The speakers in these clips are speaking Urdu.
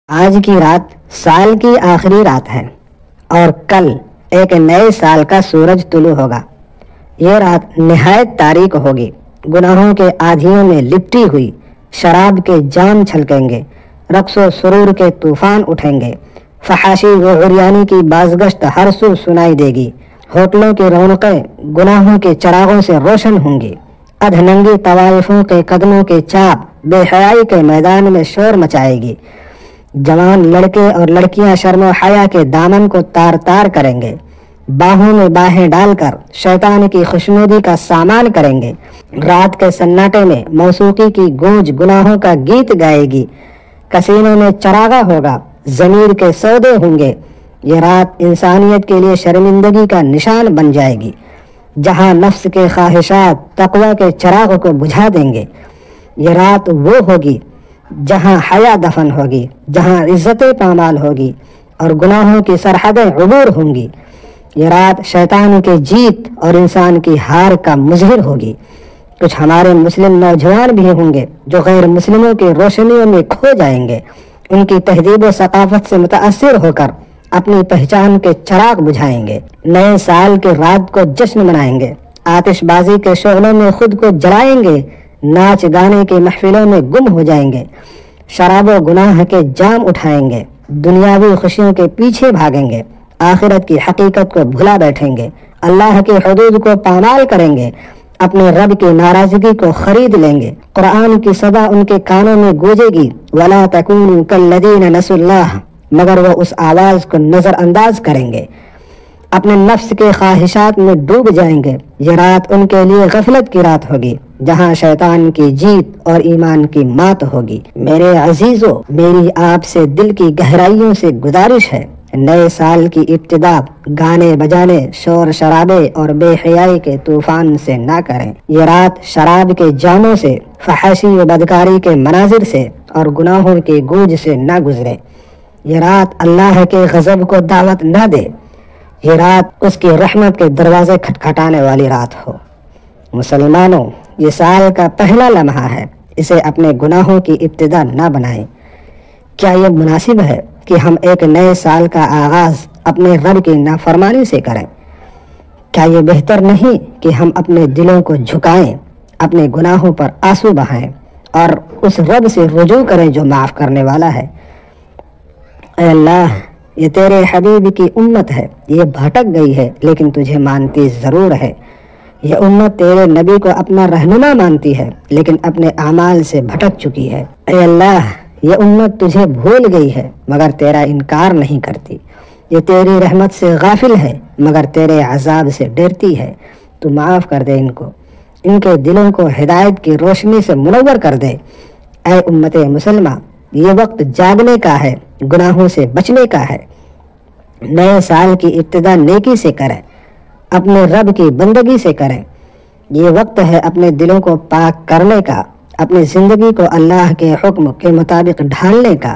آج کی رات سال کی آخری رات ہے اور کل ایک نئے سال کا سورج طلوع ہوگا۔ یہ رات نہایت تاریک ہوگی، گناہوں کے آدھیوں میں لپٹی ہوئی، شراب کے جام چھلکیں گے، رقص و سرور کے طوفان اٹھیں گے، فحاشی و عریانی کی بازگشت ہر سو سنائی دے گی، ہوٹلوں کی رونقیں گناہوں کے چراغوں سے روشن ہوں گی، ادھننگی طوائفوں کے قدموں کے چاپ بے حیائی کے میدان میں شور مچائے گی، جوان لڑکے اور لڑکیاں شرم و حیا کے دامن کو تار تار کریں گے، باہوں میں باہیں ڈال کر شیطان کی خوشنودی کا سامان کریں گے، رات کے سناٹے میں موسیقی کی گونج گناہوں کا گیت گائے گی، کسینوں میں چراغا ہوگا، ضمیر کے سودے ہوں گے۔ یہ رات انسانیت کے لیے شرمندگی کا نشان بن جائے گی، جہاں نفس کے خواہشات تقوی کے چراغ کو بجھا دیں گے۔ یہ رات وہ ہوگی جہاں حیا دفن ہوگی، جہاں عزت پامال ہوگی اور گناہوں کی سرحدیں عبور ہوں گی۔ یہ رات شیطان کے جیت اور انسان کی ہار کا مظہر ہوگی۔ کچھ ہمارے مسلم نوجوان بھی ہوں گے جو غیر مسلموں کی روشنیوں میں کھو جائیں گے، ان کی تہذیب و ثقافت سے متاثر ہو کر اپنی پہچان کے چراغ بجھائیں گے، نئے سال کی رات کو جشن منائیں گے، آتش بازی کے شعلوں میں خود کو جلائیں گے، ناچ گانے کی محفلوں میں گم ہو جائیں گے، شراب و گناہ کے جام اٹھائیں گے، دنیاوی خوشیوں کے پیچھے بھاگیں گے، آخرت کی حقیقت کو بھلا بیٹھیں گے، اللہ کی حدود کو پامال کریں گے، اپنے رب کی ناراضگی کو خرید لیں گے۔ قرآن کی صدا ان کے کانوں میں گونجے گی، وَلَا تَكُونُوا كَالَّذِينَ نَسُوا اللَّهَ، مگر وہ اس آواز کو نظر انداز کریں گے، اپنے نفس کے خواہشات میں ڈوب جائیں گے۔ یہ رات ان کے لیے غفلت کی رات ہوگی، جہاں شیطان کی جیت اور ایمان کی مات ہوگی۔ میرے عزیزو، میری آپ سے دل کی گہرائیوں سے گزارش ہے، نئے سال کی ابتدا گانے بجانے، شور شرابے اور بے حیائی کے طوفان سے نہ کریں۔ یہ رات شراب کے جاموں سے، فحاشی و بدکاری کے مناظر سے اور گناہوں کی گونج سے نہ گزرے۔ یہ رات اللہ کے غضب کو دعوت نہ دے، یہ رات اس کی رحمت کے دروازے کھٹکھٹانے والی رات ہو۔ مسلمانوں، یہ سال کا پہلا لمحہ ہے، اسے اپنے گناہوں کی ابتدا نہ بنائیں۔ کیا یہ مناسب ہے کہ ہم ایک نئے سال کا آغاز اپنے رب کی نافرمانی سے کریں؟ کیا یہ بہتر نہیں کہ ہم اپنے دلوں کو جھکائیں، اپنے گناہوں پر آنسو بہائیں اور اس رب سے رجوع کریں جو معاف کرنے والا ہے؟ اے اللہ، یہ تیرے حبیب کی امت ہے، یہ بھٹک گئی ہے لیکن تجھے مانتی ضرور ہے۔ یہ امت تیرے نبی کو اپنا رہنما مانتی ہے لیکن اپنے اعمال سے بھٹک چکی ہے۔ اے اللہ، یہ امت تجھے بھول گئی ہے مگر تیرا انکار نہیں کرتی، یہ تیری رحمت سے غافل ہے مگر تیرے عذاب سے ڈرتی ہے۔ تو معاف کر دے ان کو، ان کے دلوں کو ہدایت کی روشنی سے منور کر دے۔ اے امت مسلمہ، یہ وقت جاگنے کا ہے، گناہوں سے بچنے کا ہے۔ نئے سال کی ابتدا نیکی سے کریں، اپنے رب کی بندگی سے کریں۔ یہ وقت ہے اپنے دلوں کو پاک کرنے کا، اپنی زندگی کو اللہ کے حکم کے مطابق ڈھالنے کا۔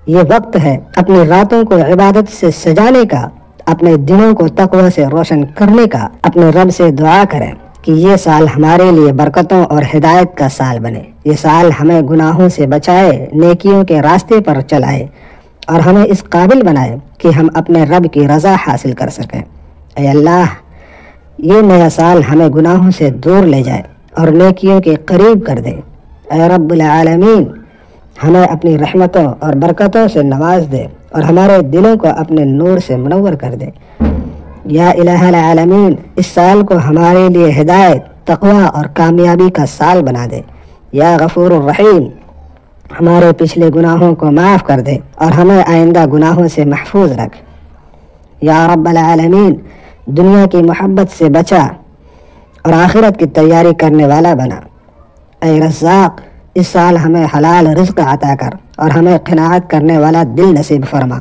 یہ وقت ہے اپنی راتوں کو عبادت سے سجانے کا، اپنے دنوں کو تقوی سے روشن کرنے کا۔ اپنے رب سے دعا کریں کہ یہ سال ہمارے لیے برکتوں اور ہدایت کا سال بنے، یہ سال ہمیں گناہوں سے بچائے، نیکیوں کے راستے پر چلائے اور ہمیں اس قابل بنائے کہ ہم اپنے رب کی رضا حاصل کر سکیں۔ اے اللہ، یہ نیا سال ہمیں گناہوں سے دور لے جائے اور نیکیوں کے قریب کر دے۔ اے رب العالمین، ہمیں اپنی رحمتوں اور برکتوں سے نواز دے اور ہمارے دلوں کو اپنے نور سے منور کر دے۔ یا الہ العالمین، اس سال کو ہمارے لیے ہدایت، تقوی اور کامیابی کا سال بنا دے۔ یا غفور الرحیم، ہمارے پچھلے گناہوں کو معاف کر دے اور ہمیں آئندہ گناہوں سے محفوظ رکھ۔ یا رب العالمین، دنیا کی محبت سے بچا اور آخرت کی تیاری کرنے والا بنا۔ اے رزاق، اس سال ہمیں حلال رزق عطا کر اور ہمیں قناعت کرنے والا دل نصیب فرما۔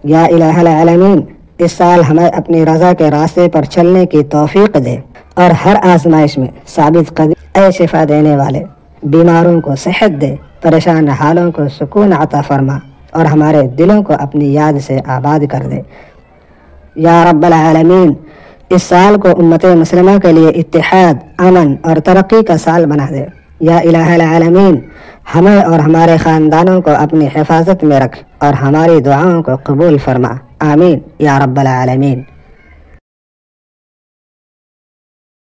یا الہ العالمین، اس سال ہمیں اپنی رضا کے راستے پر چلنے کی توفیق دے اور ہر آزمائش میں ثابت قدم۔ اے شفا دینے والے، بیماروں کو صحت دے، پریشان حالوں کو سکون عطا فرما اور ہمارے دلوں کو اپنی یاد سے آباد کر دے۔ یا رب العالمین، اس سال کو امت مسلمہ کے لیے اتحاد، امن اور ترقی کا سال بنا دے۔ یا الہ العالمین ہمیں اور ہمارے خاندانوں کو اپنی حفاظت میں رکھ اور ہماری دعاؤں کو قبول فرما، آمین یا رب العالمین۔